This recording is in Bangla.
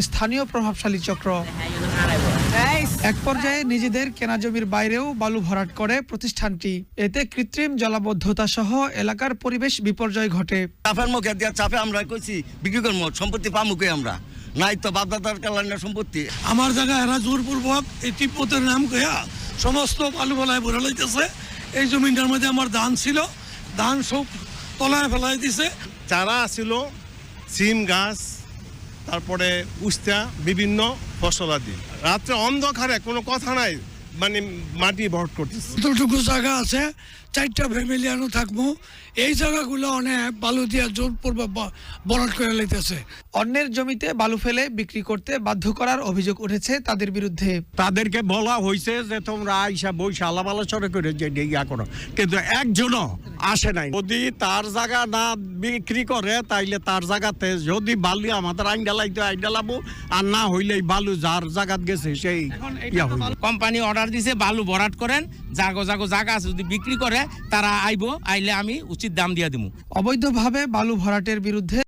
স্থানীয় প্রভাবশালী চক্র এক পর্যায়ে নিজেদের কেনা জমির বাইরেও বালু ভরাট করে প্রতিষ্ঠানটি। এতে কৃত্রিম জলাবদ্ধতা সহ এলাকার পরিবেশ বিপর্যয় ঘটে। চাপের মুখে দিয়ে চাপে আমরা কইছি বিক্রি করবো, সম্পত্তি পামুকে আমরা নাই তো বাপদাদার কালার সম্পত্তি। আমার জায়গায় এরা জোরপূর্বক এই তিব্বতের নাম কইয়া সমস্ত বালু বলায় ভরে লইতেছে। এই জমিটার মধ্যে আমার ধান ছিল, ধান সব তলায় ফেলাই দিছে। চারা ছিল সিম গাছ, তারপরে উস্তা, বিভিন্ন ফসলাদি। রাত্রে অন্ধকারে কোনো কথা নাই, মানে মাটি ভরাট করতেছে। যতটুকু জায়গা আছে 4টা ফ্যামিলি আনো থাকবো, এই জায়গাগুলো অনেক বালু দিয়া জোরপূর্বক ভরাট করে লইতেছে। অন্যের জমিতে বালু ফেলে বিক্রি করতে বাধ্য করার অভিযোগ উঠেছে তাদের বিরুদ্ধে। তাদেরকে বলা হয়েছে যে তোমরা আইসা বইসা আলাপ আলোচনা করে যে ইয়া করো, কিন্তু একজনও আসে নাই। যদি তার জায়গা না বিক্রি করে তাইলে তার জায়গাতে যদি বালু আমাদের আইডালাবো, আর না হইলে বালু যার জায়গাত গেছে সেই ইয়া হইল। কোম্পানি অর্ডার দিছে বালু ভরাট করেন, জায়গা আছে যদি বিক্রি করে তারা আইলে আমি উচিত দাম দিয়ে দিব। অবৈধভাবে বালু ভরাটের বিরুদ্ধে